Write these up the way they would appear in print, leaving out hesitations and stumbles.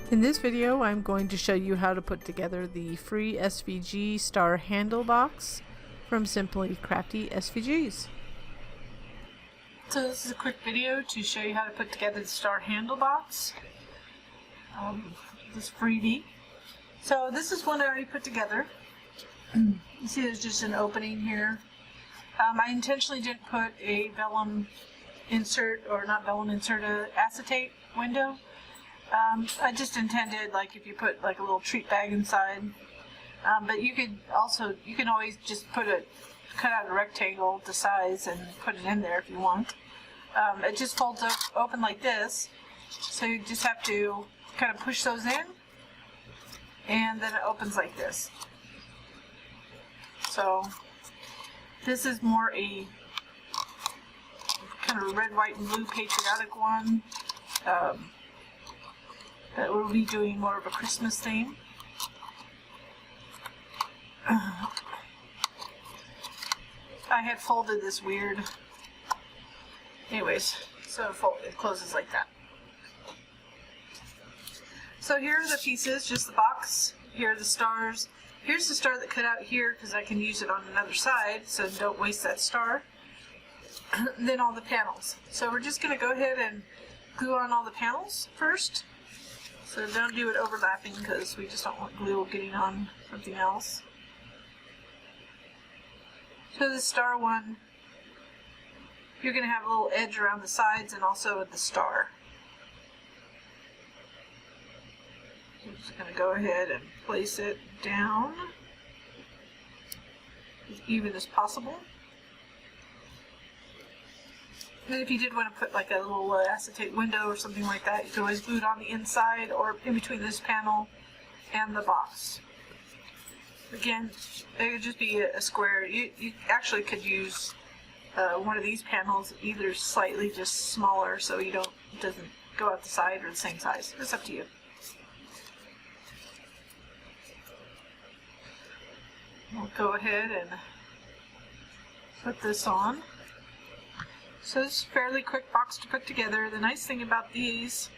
In this video, I'm going to show you how to put together the free SVG star handle box from Simply Crafty SVGs. So this is a quick video to show you how to put together the star handle box, this freebie. So this is one I already put together. You see there's just an opening here. I intentionally didn't put a vellum insert, or not vellum insert, acetate window. I just intended, like, if you put like a little treat bag inside, but you can always just cut out a rectangle to size and put it in there if you want. It just folds up open like this, so you just have to kind of push those in, and then it opens like this. So this is more a kind of red, white, and blue patriotic one. That we'll be doing more of a Christmas theme. I had folded this weird. Anyways, so it closes like that. So here are the pieces, just the box. Here are the stars. Here's the star that cut out here because I can use it on another side, so don't waste that star. Then all the panels. So we're just going to go ahead and glue on all the panels first. So don't do it overlapping because we just don't want glue getting on something else. So the star one, you're going to have a little edge around the sides and also at the star. So I'm just going to go ahead and place it down as even as possible. And if you did want to put like a little acetate window or something like that, you can always glue it on the inside or in between this panel and the box. Again, it would just be a square. You actually could use one of these panels, either slightly just smaller so it doesn't go out the side, or the same size. It's up to you. We'll go ahead and put this on. So it's a fairly quick box to put together. The nice thing about these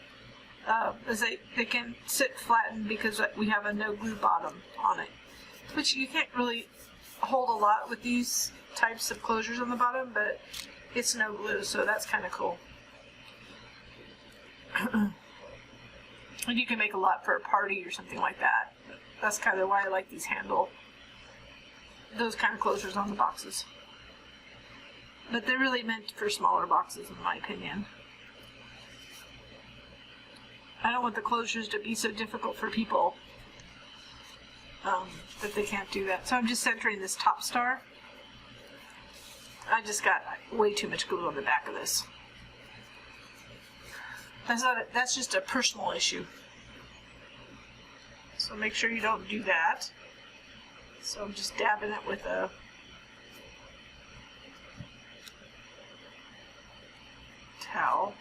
is they can sit flattened because we have a no glue bottom on it, which you can't really hold a lot with these types of closures on the bottom, but it's no glue, so that's kind of cool. And you can make a lot for a party or something like that. That's kind of why I like these those kind of closures on the boxes. But they're really meant for smaller boxes, in my opinion. I don't want the closures to be so difficult for people that they can't do that. So I'm just centering this top star. I just got way too much glue on the back of this. That's just a personal issue. So make sure you don't do that. So I'm just dabbing it with a towel.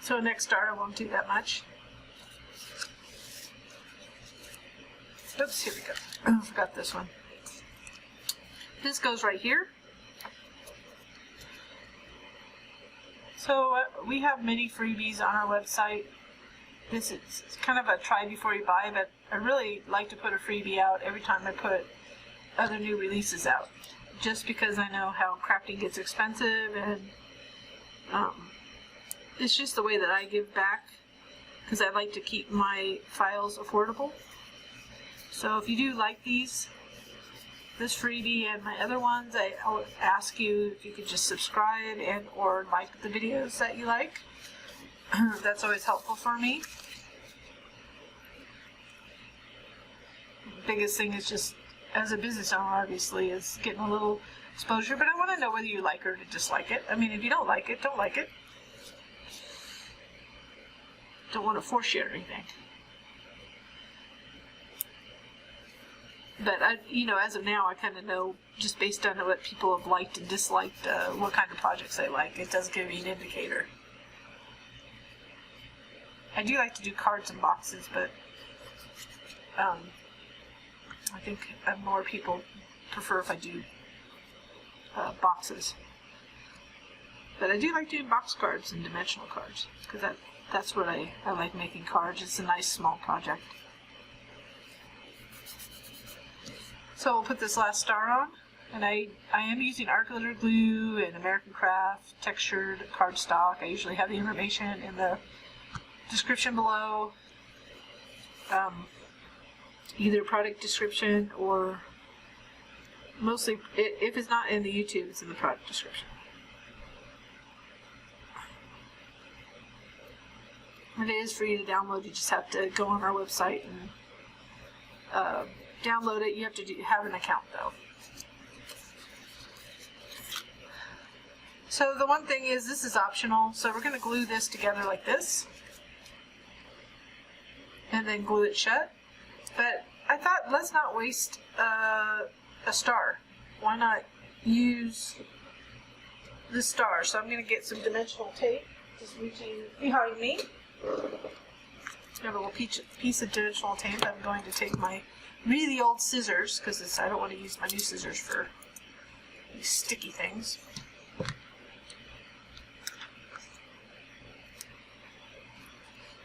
So next start I won't do that much. Oops, here we go. Oh, I forgot this one. This goes right here. So we have many freebies on our website. This is kind of a try before you buy, but I really like to put a freebie out every time I put other new releases out, just because I know how crafting gets expensive, and it's just the way that I give back, because I like to keep my files affordable. So if you do like this freebie and my other ones, I'll ask you if you could just subscribe and or like the videos that you like. That's always helpful for me. The biggest thing is just, as a business owner, obviously, is getting a little exposure, but I want to know whether you like or dislike it. I mean, if you don't like it, don't like it. Don't want to force you or anything. But as of now, I kind of know, just based on what people have liked and disliked, what kind of projects they like. It does give me an indicator. I do like to do cards and boxes, but I think more people prefer if I do boxes. But I do like doing box cards and dimensional cards, because that's what I like making cards. It's a nice small project. So we'll put this last star on, and I am using art glitter glue and American Craft textured cardstock. I usually have the information in the description below, either product description or mostly, if it's not in the YouTube, it's in the product description. And it is free to download. You just have to go on our website and download it. You have to have an account though. So the one thing is, this is optional. So we're going to glue this together like this, and then glue it shut. But I thought, let's not waste a star. Why not use the star? So I'm going to get some dimensional tape, just reaching behind me. I have a little piece of dimensional tape. I'm going to take my really old scissors, because I don't want to use my new scissors for these sticky things.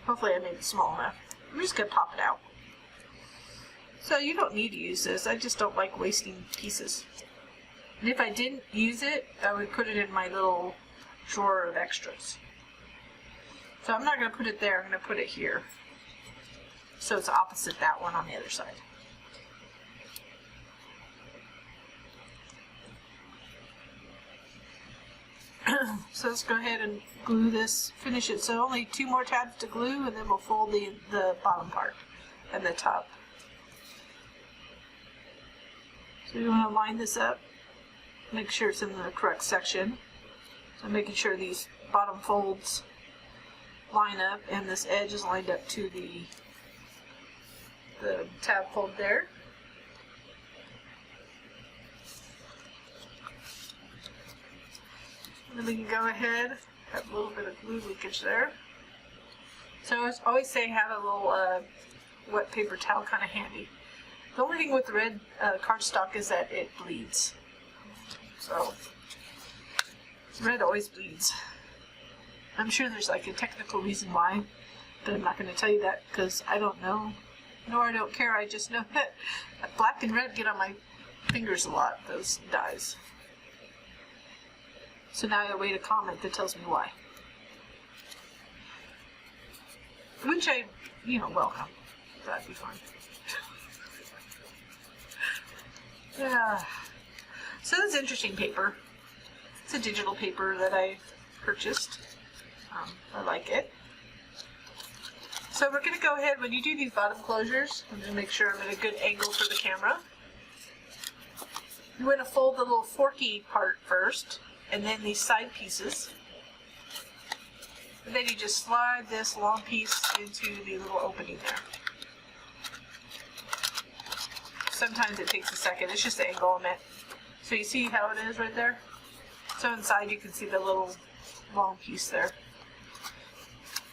Hopefully I made it small enough. I'm just going to pop it out. So you don't need to use this. I just don't like wasting pieces. And if I didn't use it, I would put it in my little drawer of extras. So I'm not going to put it there. I'm going to put it here. So it's opposite that one on the other side. So let's go ahead and glue this, finish it. So only 2 more tabs to glue, and then we'll fold the bottom part and the top. So you want to line this up, make sure it's in the correct section. So making sure these bottom folds line up and this edge is lined up to the tab fold there. And then we can go ahead, have a little bit of glue leakage there. So I always say have a little wet paper towel kind of handy. The only thing with the red cardstock is that it bleeds. So red always bleeds. I'm sure there's like a technical reason why, but I'm not going to tell you that because I don't know, nor I don't care. I just know that black and red get on my fingers a lot, those dyes. So now I await a comment that tells me why. Which I, welcome. That'd be fine. Yeah. So this is interesting paper. It's a digital paper that I purchased. I like it. So we're going to go ahead, when you do these bottom closures, I'm going to make sure I'm at a good angle for the camera. You want to fold the little forky part first, and then these side pieces. And then you just slide this long piece into the little opening there. Sometimes it takes a second. It's just the angle I'm at. So you see how it is right there? So inside you can see the little long piece there.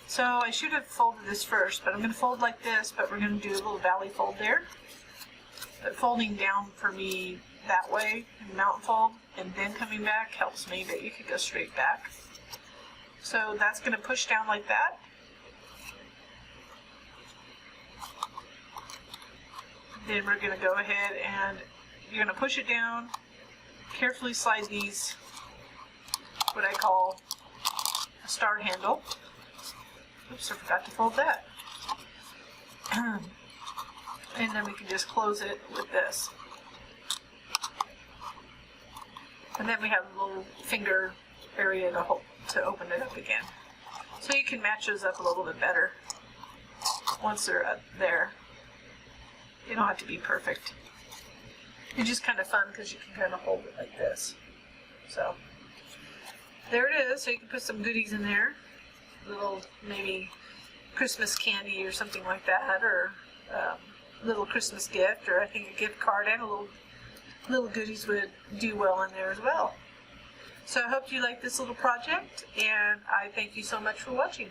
So I should have folded this first, but I'm going to fold like this, but we're going to do a little valley fold there. But folding down for me that way, and mountain fold, and then coming back helps me, but you could go straight back. So that's going to push down like that. Then we're going to go ahead and you're going to push it down, carefully slide these, what I call a star handle. Oops, I forgot to fold that. And then we can just close it with this. And then we have a little finger area to open it up again. So you can match those up a little bit better once they're up there. You don't have to be perfect. It's just kind of fun because you can kind of hold it like this. So there it is. So you can put some goodies in there. Little maybe Christmas candy or something like that, or little Christmas gift, or I think a gift card and a little goodies would do well in there as well. So I hope you like this little project, and I thank you so much for watching.